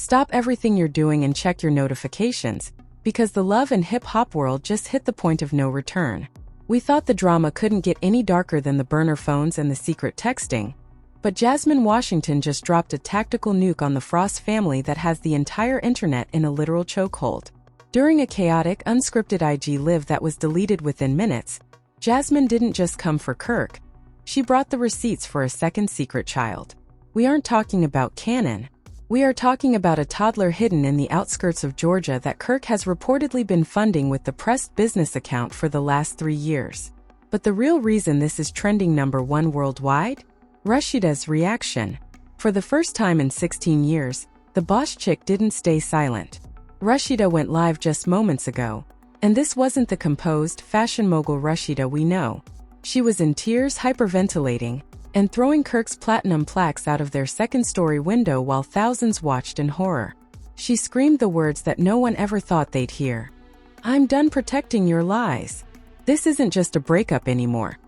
Stop everything you're doing and check your notifications, because the love and hip-hop world just hit the point of no return. We thought the drama couldn't get any darker than the burner phones and the secret texting, but Jasmine Washington just dropped a tactical nuke on the Frost family that has the entire internet in a literal chokehold. During a chaotic, unscripted IG live that was deleted within minutes, Jasmine didn't just come for Kirk. She brought the receipts for a second secret child. We aren't talking about Cannon. We are talking about a toddler hidden in the outskirts of Georgia that Kirk has reportedly been funding with the pressed business account for the last 3 years. But the real reason this is trending #1 worldwide? Rasheeda's reaction. For the first time in 16 years, the boss chick didn't stay silent. Rasheeda went live just moments ago, and this wasn't the composed, fashion mogul Rasheeda we know. She was in tears, hyperventilating, and throwing Kirk's platinum plaques out of their second-story window while thousands watched in horror. She screamed the words that no one ever thought they'd hear. "I'm done protecting your lies. This isn't just a breakup anymore.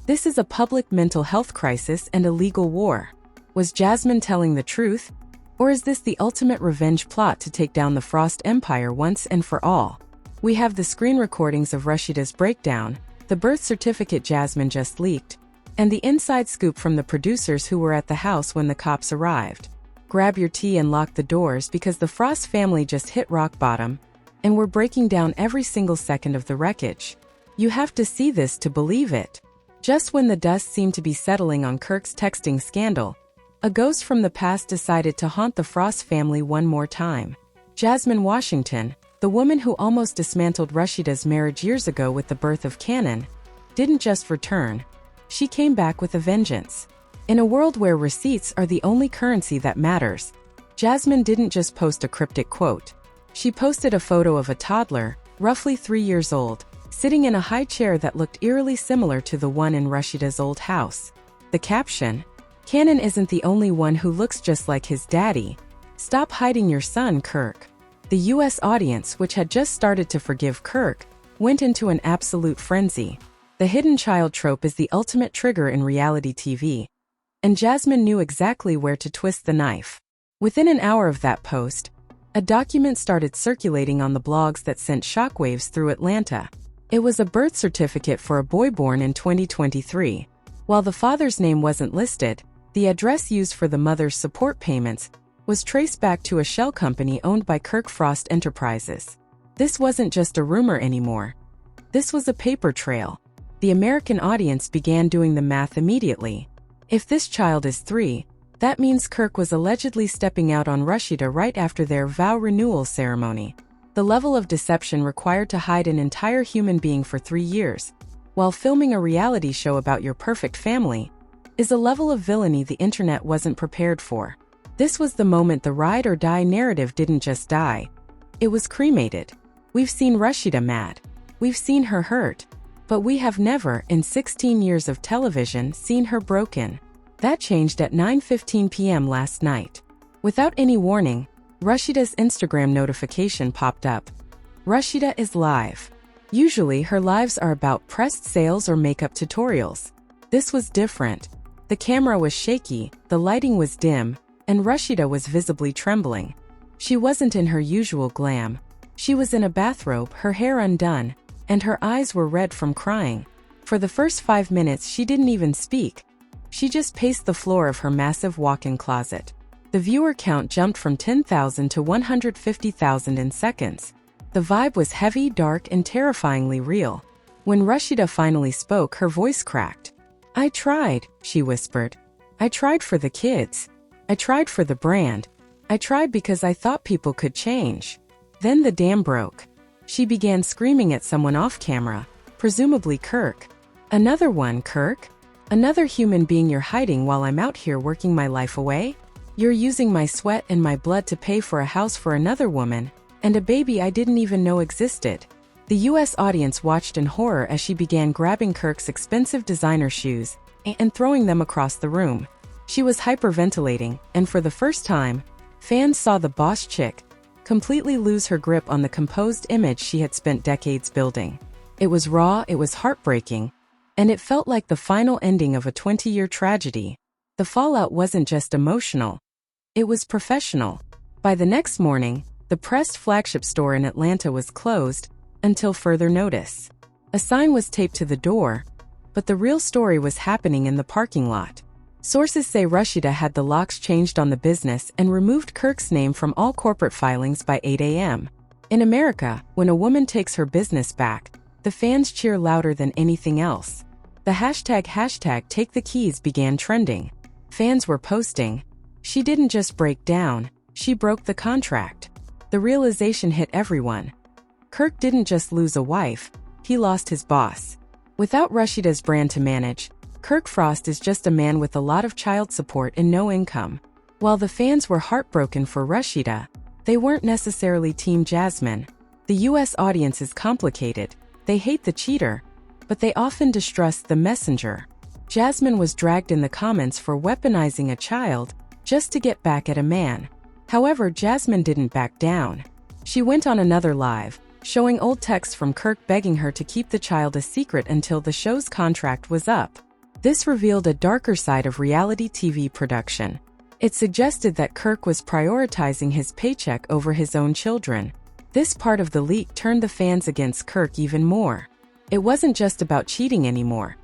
This is a public mental health crisis and a legal war." Was Jasmine telling the truth? Or is this the ultimate revenge plot to take down the Frost empire once and for all? We have the screen recordings of Rasheeda's breakdown, the birth certificate Jasmine just leaked, and the inside scoop from the producers who were at the house when the cops arrived. Grab your tea and lock the doors because the Frost family just hit rock bottom, and we're breaking down every single second of the wreckage. You have to see this to believe it. Just when the dust seemed to be settling on Kirk's texting scandal, a ghost from the past decided to haunt the Frost family one more time. Jasmine Washington, the woman who almost dismantled Rasheeda's marriage years ago with the birth of Cannon, didn't just return. She came back with a vengeance. In a world where receipts are the only currency that matters, Jasmine didn't just post a cryptic quote. She posted a photo of a toddler, roughly 3 years old, sitting in a high chair that looked eerily similar to the one in Rasheeda's old house. The caption, "Cannon isn't the only one who looks just like his daddy. Stop hiding your son, Kirk." The US audience, which had just started to forgive Kirk, went into an absolute frenzy. The hidden child trope is the ultimate trigger in reality TV, and Jasmine knew exactly where to twist the knife. Within an hour of that post, a document started circulating on the blogs that sent shockwaves through Atlanta. It was a birth certificate for a boy born in 2023. While the father's name wasn't listed, the address used for the mother's support payments was traced back to a shell company owned by Kirk Frost Enterprises. This wasn't just a rumor anymore. This was a paper trail. The American audience began doing the math immediately. If this child is 3, that means Kirk was allegedly stepping out on Rasheeda right after their vow renewal ceremony. The level of deception required to hide an entire human being for 3 years, while filming a reality show about your perfect family, is a level of villainy the internet wasn't prepared for. This was the moment the ride or die narrative didn't just die. It was cremated. We've seen Rasheeda mad. We've seen her hurt. But we have never, in 16 years of television, seen her broken. That changed at 9:15 p.m. last night. Without any warning, Rasheeda's Instagram notification popped up. Rasheeda is live. Usually her lives are about pressed sales or makeup tutorials. This was different. The camera was shaky, the lighting was dim, and Rasheeda was visibly trembling. She wasn't in her usual glam. She was in a bathrobe, her hair undone, and her eyes were red from crying. For the first 5 minutes she didn't even speak. She just paced the floor of her massive walk-in closet. The viewer count jumped from 10,000 to 150,000 in seconds. The vibe was heavy, dark, and terrifyingly real. When Rasheeda finally spoke, her voice cracked. "I tried," she whispered. "I tried for the kids. I tried for the brand. I tried because I thought people could change. Then the dam broke." She began screaming at someone off camera, presumably Kirk. "Another one, Kirk? Another human being you're hiding while I'm out here working my life away? You're using my sweat and my blood to pay for a house for another woman, and a baby I didn't even know existed." The US audience watched in horror as she began grabbing Kirk's expensive designer shoes and throwing them across the room. She was hyperventilating, and for the first time, fans saw the boss chick completely lose her grip on the composed image she had spent decades building. It was raw, it was heartbreaking, and it felt like the final ending of a 20-year tragedy. The fallout wasn't just emotional. It was professional. By the next morning, the Pressed flagship store in Atlanta was closed until further notice. A sign was taped to the door, but the real story was happening in the parking lot. Sources say Rasheeda had the locks changed on the business and removed Kirk's name from all corporate filings by 8 a.m. In America, when a woman takes her business back, the fans cheer louder than anything else. The hashtag #TakeTheKeys began trending. Fans were posting, "She didn't just break down, she broke the contract." The realization hit everyone. Kirk didn't just lose a wife, he lost his boss. Without Rasheeda's brand to manage, Kirk Frost is just a man with a lot of child support and no income. While the fans were heartbroken for Rasheeda, they weren't necessarily Team Jasmine. The US audience is complicated. They hate the cheater, but they often distrust the messenger. Jasmine was dragged in the comments for weaponizing a child just to get back at a man. However, Jasmine didn't back down. She went on another live, showing old texts from Kirk begging her to keep the child a secret until the show's contract was up. This revealed a darker side of reality TV production. It suggested that Kirk was prioritizing his paycheck over his own children. This part of the leak turned the fans against Kirk even more. It wasn't just about cheating anymore.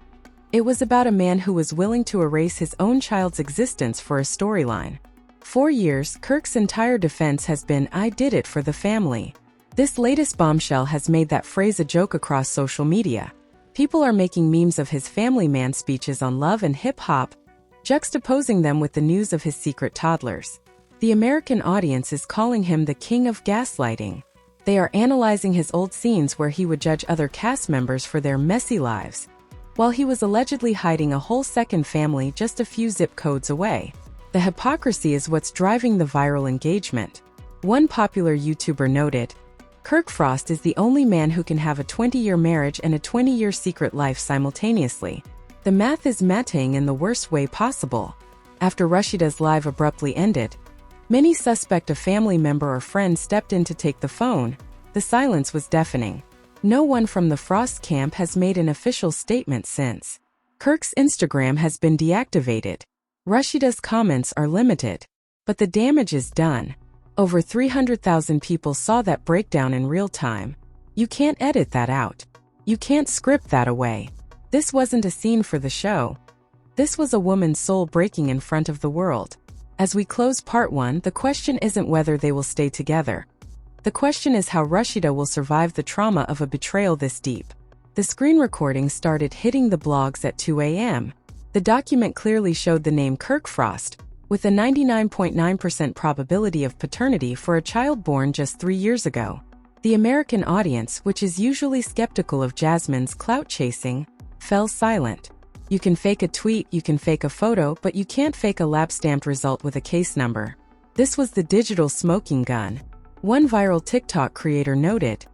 It was about a man who was willing to erase his own child's existence for a storyline. For years, Kirk's entire defense has been, "I did it for the family." This latest bombshell has made that phrase a joke across social media. People are making memes of his family man speeches on Love and Hip Hop, juxtaposing them with the news of his secret toddlers. The American audience is calling him the king of gaslighting. They are analyzing his old scenes where he would judge other cast members for their messy lives, while he was allegedly hiding a whole second family just a few zip codes away. The hypocrisy is what's driving the viral engagement. One popular YouTuber noted, "Kirk Frost is the only man who can have a 20-year marriage and a 20-year secret life simultaneously. The math is mathing in the worst way possible." After Rasheeda's live abruptly ended, many suspect a family member or friend stepped in to take the phone. The silence was deafening. No one from the Frost camp has made an official statement since. Kirk's Instagram has been deactivated. Rasheeda's comments are limited. But the damage is done. Over 300,000 people saw that breakdown in real time. You can't edit that out. You can't script that away. This wasn't a scene for the show. This was a woman's soul breaking in front of the world. As we close part 1, the question isn't whether they will stay together. The question is how Rasheeda will survive the trauma of a betrayal this deep. The screen recording started hitting the blogs at 2 a.m. The document clearly showed the name Kirk Frost, with a 99.9% probability of paternity for a child born just 3 years ago. The American audience, which is usually skeptical of Jasmine's clout chasing, fell silent. You can fake a tweet, you can fake a photo, but you can't fake a lab-stamped result with a case number. This was the digital smoking gun. One viral TikTok creator noted,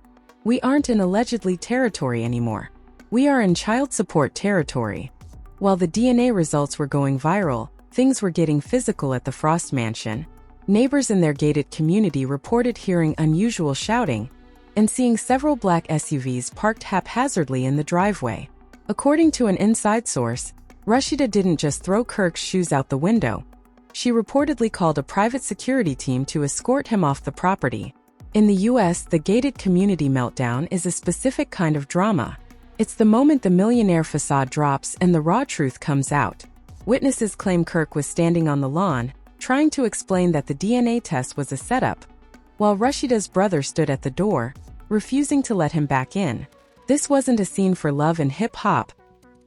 "We aren't in allegedly territory anymore. We are in child support territory." While the DNA results were going viral, things were getting physical at the Frost mansion. Neighbors in their gated community reported hearing unusual shouting and seeing several black SUVs parked haphazardly in the driveway. According to an inside source, Rasheeda didn't just throw Kirk's shoes out the window. She reportedly called a private security team to escort him off the property. In the US, the gated community meltdown is a specific kind of drama. It's the moment the millionaire facade drops and the raw truth comes out. Witnesses claim Kirk was standing on the lawn, trying to explain that the DNA test was a setup, while Rasheeda's brother stood at the door, refusing to let him back in. This wasn't a scene for Love and Hip Hop.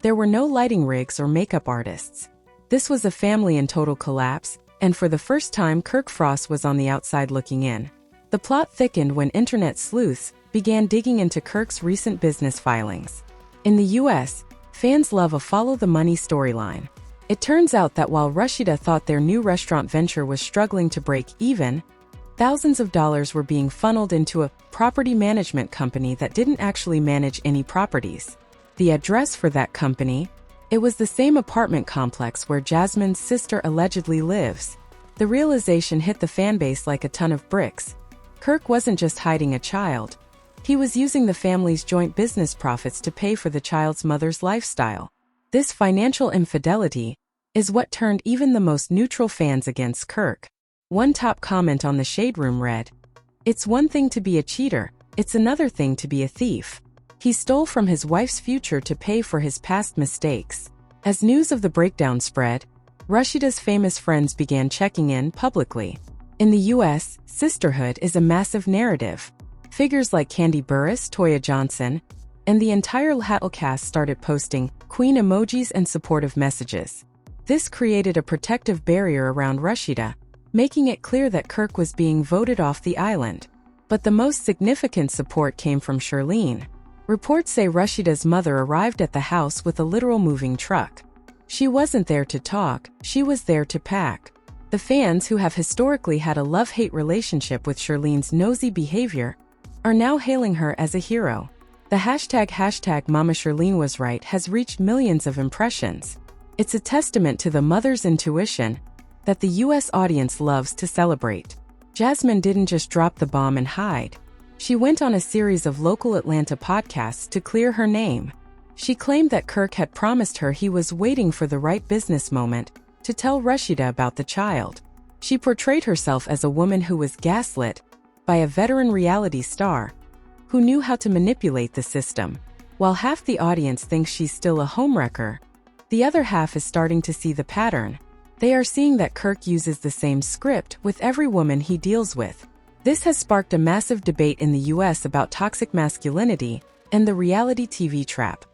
There were no lighting rigs or makeup artists. This was a family in total collapse, and for the first time Kirk Frost was on the outside looking in. The plot thickened when internet sleuths began digging into Kirk's recent business filings. In the US, fans love a follow-the-money storyline. It turns out that while Rasheeda thought their new restaurant venture was struggling to break even, thousands of dollars were being funneled into a property management company that didn't actually manage any properties. The address for that company? It was the same apartment complex where Jasmine's sister allegedly lives. The realization hit the fanbase like a ton of bricks. Kirk wasn't just hiding a child. He was using the family's joint business profits to pay for the child's mother's lifestyle. This financial infidelity is what turned even the most neutral fans against Kirk. One top comment on the Shade Room read, "It's one thing to be a cheater, it's another thing to be a thief. He stole from his wife's future to pay for his past mistakes." As news of the breakdown spread, Rasheeda's famous friends began checking in publicly. In the US, sisterhood is a massive narrative. Figures like Candy Burris, Toya Johnson, and the entire Hattel cast started posting queen emojis and supportive messages. This created a protective barrier around Rasheeda, making it clear that Kirk was being voted off the island. But the most significant support came from Charlene. Reports say Rasheeda's mother arrived at the house with a literal moving truck. She wasn't there to talk, she was there to pack. The fans, who have historically had a love-hate relationship with Charlene's nosy behavior, are now hailing her as a hero. The hashtag Mama Charlene was right has reached millions of impressions. It's a testament to the mother's intuition that the US audience loves to celebrate. Jasmine didn't just drop the bomb and hide. She went on a series of local Atlanta podcasts to clear her name. She claimed that Kirk had promised her he was waiting for the right business moment to tell Rasheeda about the child. She portrayed herself as a woman who was gaslit by a veteran reality star who knew how to manipulate the system. While half the audience thinks she's still a homewrecker, the other half is starting to see the pattern. They are seeing that Kirk uses the same script with every woman he deals with. This has sparked a massive debate in the US about toxic masculinity and the reality TV trap,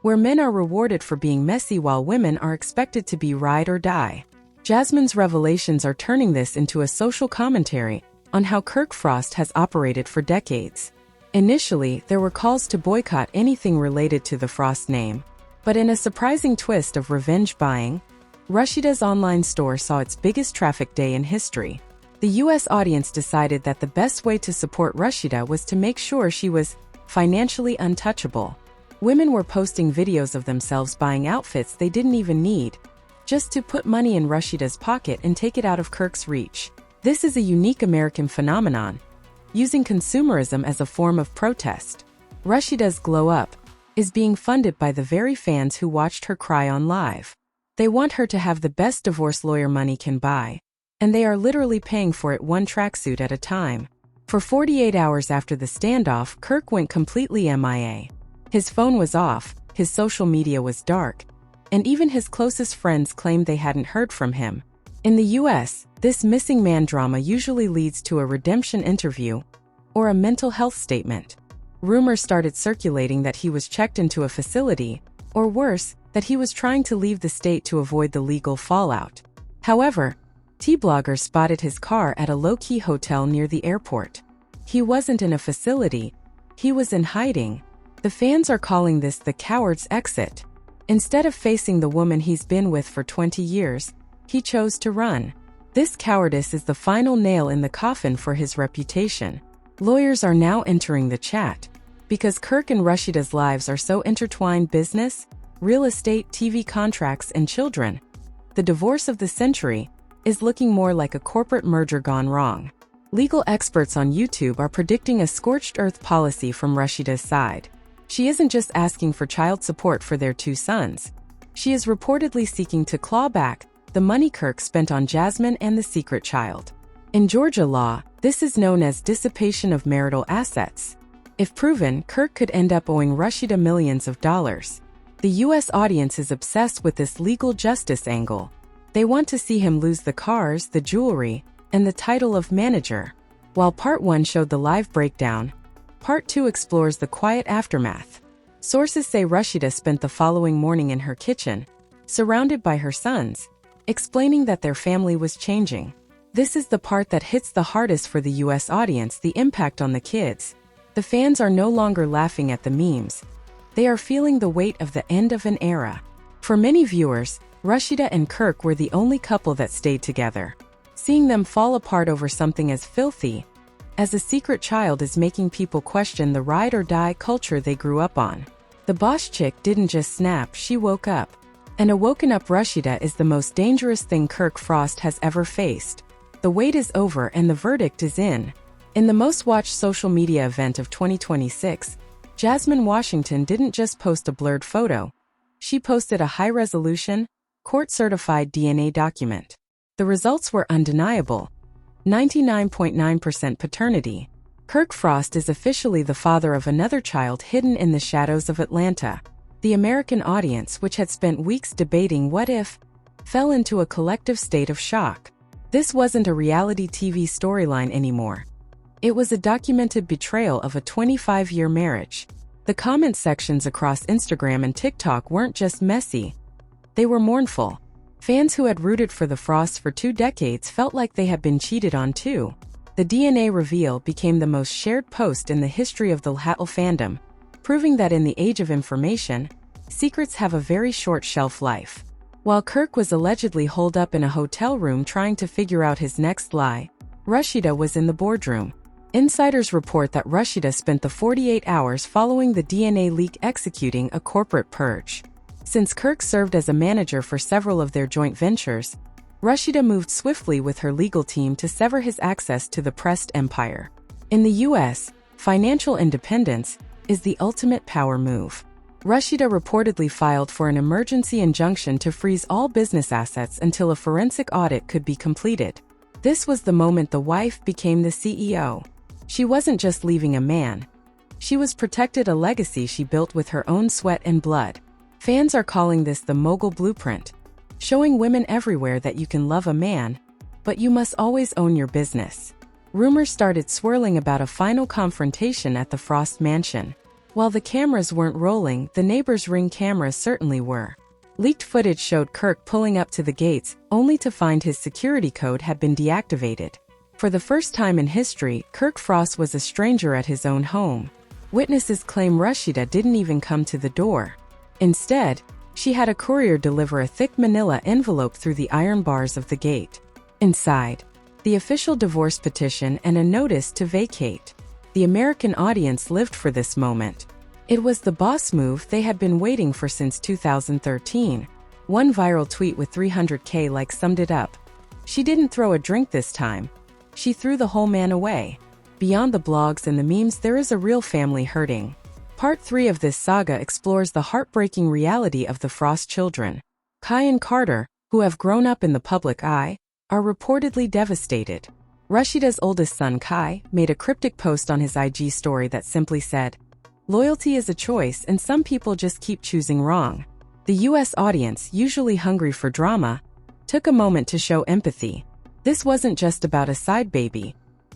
where men are rewarded for being messy while women are expected to be ride or die. Jasmine's revelations are turning this into a social commentary on how Kirk Frost has operated for decades. Initially, there were calls to boycott anything related to the Frost name, but in a surprising twist of revenge buying, Rasheeda's online store saw its biggest traffic day in history. The US audience decided that the best way to support Rasheeda was to make sure she was financially untouchable. Women were posting videos of themselves buying outfits they didn't even need, just to put money in Rasheeda's pocket and take it out of Kirk's reach. This is a unique American phenomenon, using consumerism as a form of protest. Rasheeda's glow up is being funded by the very fans who watched her cry on live. They want her to have the best divorce lawyer money can buy, and they are literally paying for it one tracksuit at a time. For 48 hours after the standoff, Kirk went completely MIA. His phone was off, his social media was dark, and even his closest friends claimed they hadn't heard from him. In the US, this missing man drama usually leads to a redemption interview or a mental health statement. Rumors started circulating that he was checked into a facility, or worse, that he was trying to leave the state to avoid the legal fallout. However, T-bloggers spotted his car at a low-key hotel near the airport. He wasn't in a facility, he was in hiding. The fans are calling this the coward's exit. Instead of facing the woman he's been with for 20 years, he chose to run. This cowardice is the final nail in the coffin for his reputation. Lawyers are now entering the chat. Because Kirk and Rasheeda's lives are so intertwined: business, real estate, TV contracts, and children. The divorce of the century is looking more like a corporate merger gone wrong. Legal experts on YouTube are predicting a scorched earth policy from Rasheeda's side. She isn't just asking for child support for their 2 sons. She is reportedly seeking to claw back the money Kirk spent on Jasmine and the secret child. In Georgia law, this is known as dissipation of marital assets. If proven, Kirk could end up owing Rasheeda millions of dollars. The US audience is obsessed with this legal justice angle. They want to see him lose the cars, the jewelry, and the title of manager. While Part 1 showed the live breakdown, Part 2 explores the quiet aftermath. Sources say Rasheeda spent the following morning in her kitchen, surrounded by her sons, explaining that their family was changing. This is the part that hits the hardest for the US audience: the impact on the kids. The fans are no longer laughing at the memes. They are feeling the weight of the end of an era. For many viewers, Rasheeda and Kirk were the only couple that stayed together. Seeing them fall apart over something as filthy as a secret child is making people question the ride or die culture they grew up on. The boss chick didn't just snap, she woke up. And a woken up Rasheeda is the most dangerous thing Kirk Frost has ever faced. The wait is over and the verdict is in. In the most watched social media event of 2026, Jasmine Washington didn't just post a blurred photo. She posted a high-resolution, court-certified DNA document. The results were undeniable. 99.9% paternity. Kirk Frost is officially the father of another child hidden in the shadows of Atlanta. The American audience, which had spent weeks debating what if, fell into a collective state of shock. This wasn't a reality TV storyline anymore. It was a documented betrayal of a 25-year marriage. The comment sections across Instagram and TikTok weren't just messy. They were mournful. Fans who had rooted for the Frosts for 2 decades felt like they had been cheated on too. The DNA reveal became the most shared post in the history of the Hattel fandom, proving that in the age of information, secrets have a very short shelf life. While Kirk was allegedly holed up in a hotel room trying to figure out his next lie, Rasheeda was in the boardroom. Insiders report that Rasheeda spent the 48 hours following the DNA leak executing a corporate purge. Since Kirk served as a manager for several of their joint ventures, Rasheeda moved swiftly with her legal team to sever his access to the press empire. In the U.S., financial independence is the ultimate power move. Rasheeda reportedly filed for an emergency injunction to freeze all business assets until a forensic audit could be completed. This was the moment the wife became the CEO. She wasn't just leaving a man. She was protected a legacy she built with her own sweat and blood. Fans are calling this the mogul blueprint, showing women everywhere that you can love a man, but you must always own your business. Rumors started swirling about a final confrontation at the Frost mansion. While the cameras weren't rolling, the neighbors' Ring cameras certainly were. Leaked footage showed Kirk pulling up to the gates, only to find his security code had been deactivated. For the first time in history, Kirk Frost was a stranger at his own home. Witnesses claim Rasheeda didn't even come to the door. Instead, she had a courier deliver a thick manila envelope through the iron bars of the gate. Inside, the official divorce petition and a notice to vacate. The American audience lived for this moment. It was the boss move they had been waiting for since 2013. One viral tweet with 300K likes summed it up. She didn't throw a drink this time. She threw the whole man away. Beyond the blogs and the memes, there is a real family hurting. Part 3 of this saga explores the heartbreaking reality of the Frost children. Kai and Carter, who have grown up in the public eye, are reportedly devastated. Rasheeda's oldest son Kai made a cryptic post on his IG story that simply said, "Loyalty is a choice and some people just keep choosing wrong." The US audience, usually hungry for drama, took a moment to show empathy. This wasn't just about a side baby.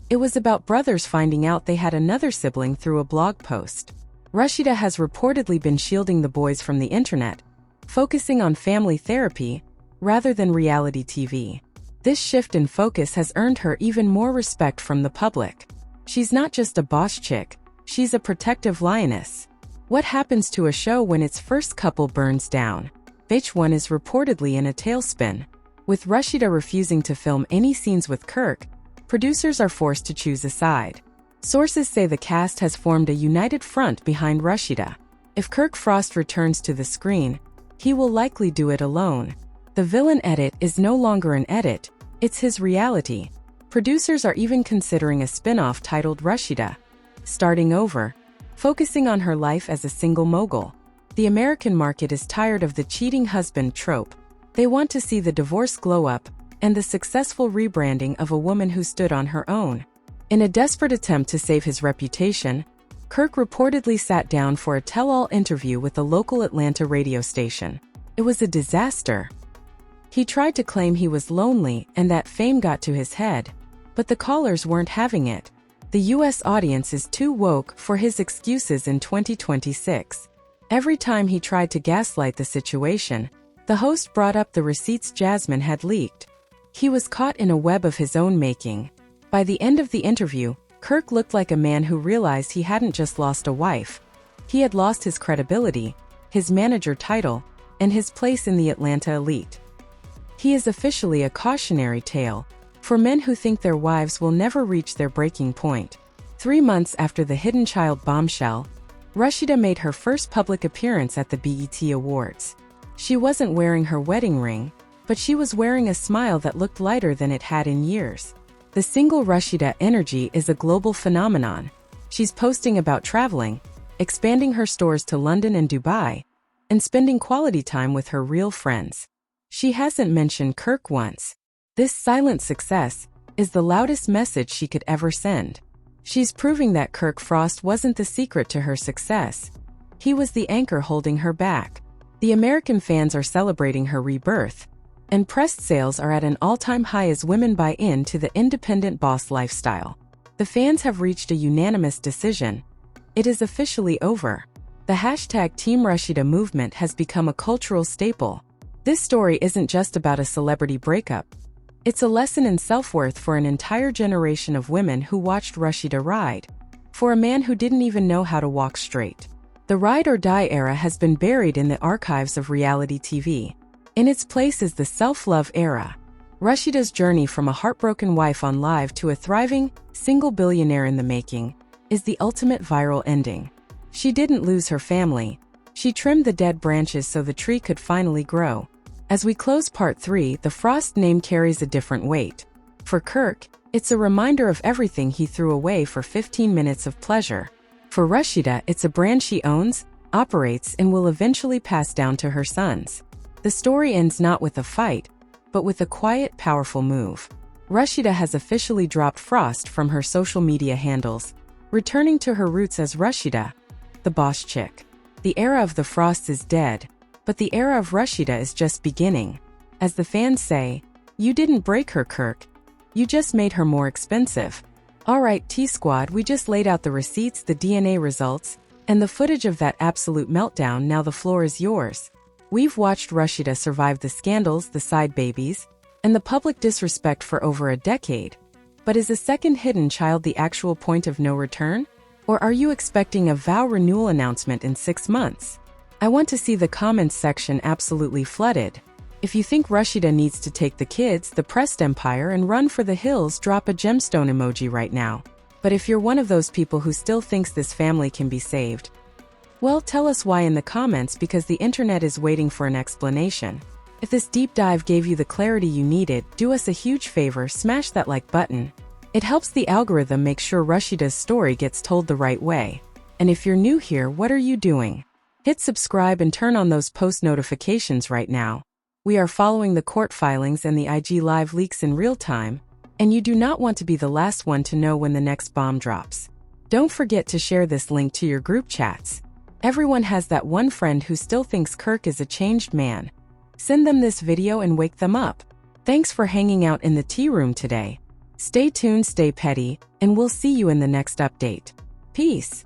It was about brothers finding out they had another sibling through a blog post. Rasheeda has reportedly been shielding the boys from the internet, focusing on family therapy rather than reality TV. This shift in focus has earned her even more respect from the public. She's not just a boss chick, she's a protective lioness. What happens to a show when its first couple burns down? VH1 is reportedly in a tailspin. With Rasheeda refusing to film any scenes with Kirk, producers are forced to choose a side. Sources say the cast has formed a united front behind Rasheeda. If Kirk Frost returns to the screen, he will likely do it alone. The villain edit is no longer an edit, it's his reality. Producers are even considering a spin-off titled Rasheeda, Starting Over, focusing on her life as a single mogul. The American market is tired of the cheating husband trope. They want to see the divorce glow up and the successful rebranding of a woman who stood on her own. In a desperate attempt to save his reputation, Kirk reportedly sat down for a tell-all interview with a local Atlanta radio station. It was a disaster. He tried to claim he was lonely and that fame got to his head, but the callers weren't having it. The US audience is too woke for his excuses in 2026. Every time he tried to gaslight the situation, the host brought up the receipts Jasmine had leaked. He was caught in a web of his own making. By the end of the interview, Kirk looked like a man who realized he hadn't just lost a wife. He had lost his credibility, his manager title, and his place in the Atlanta elite. He is officially a cautionary tale for men who think their wives will never reach their breaking point. 3 months after the hidden child bombshell, Rasheeda made her first public appearance at the BET Awards. She wasn't wearing her wedding ring, but she was wearing a smile that looked lighter than it had in years. The single Rasheeda energy is a global phenomenon. She's posting about traveling, expanding her stores to London and Dubai, and spending quality time with her real friends. She hasn't mentioned Kirk once. This silent success is the loudest message she could ever send. She's proving that Kirk Frost wasn't the secret to her success. He was the anchor holding her back. The American fans are celebrating her rebirth, and press sales are at an all-time high as women buy into the independent boss lifestyle. The fans have reached a unanimous decision. It is officially over. The hashtag Team Rasheeda movement has become a cultural staple. This story isn't just about a celebrity breakup. It's a lesson in self-worth for an entire generation of women who watched Rasheeda ride. For a man who didn't even know how to walk straight. The ride or die era has been buried in the archives of reality TV. In its place is the self-love era. Rasheeda's journey from a heartbroken wife on Live to a thriving, single billionaire in the making is the ultimate viral ending. She didn't lose her family. She trimmed the dead branches so the tree could finally grow. As we close part 3, the Frost name carries a different weight. For Kirk, it's a reminder of everything he threw away for 15 minutes of pleasure. For Rasheeda, it's a brand she owns, operates, and will eventually pass down to her sons. The story ends not with a fight, but with a quiet, powerful move. Rasheeda has officially dropped Frost from her social media handles, returning to her roots as Rasheeda, the boss chick. The era of the Frosts is dead, but the era of Rasheeda is just beginning. As the fans say, you didn't break her, Kirk. You just made her more expensive. Alright, T-Squad, we just laid out the receipts, the DNA results, and the footage of that absolute meltdown. Now the floor is yours. We've watched Rasheeda survive the scandals, the side babies, and the public disrespect for over a decade. But is a second hidden child the actual point of no return? Or are you expecting a vow renewal announcement in 6 months? I want to see the comments section absolutely flooded. If you think Rasheeda needs to take the kids, the pressed empire, and run for the hills, drop a gemstone emoji right now. But if you're one of those people who still thinks this family can be saved, well, tell us why in the comments, because the internet is waiting for an explanation. If this deep dive gave you the clarity you needed, do us a huge favor, smash that like button. It helps the algorithm make sure Rasheeda's story gets told the right way. And if you're new here, what are you doing? Hit subscribe and turn on those post notifications right now. We are following the court filings and the IG live leaks in real time, and you do not want to be the last one to know when the next bomb drops. Don't forget to share this link to your group chats. Everyone has that one friend who still thinks Kirk is a changed man. Send them this video and wake them up. Thanks for hanging out in the tea room today. Stay tuned, stay petty, and we'll see you in the next update. Peace.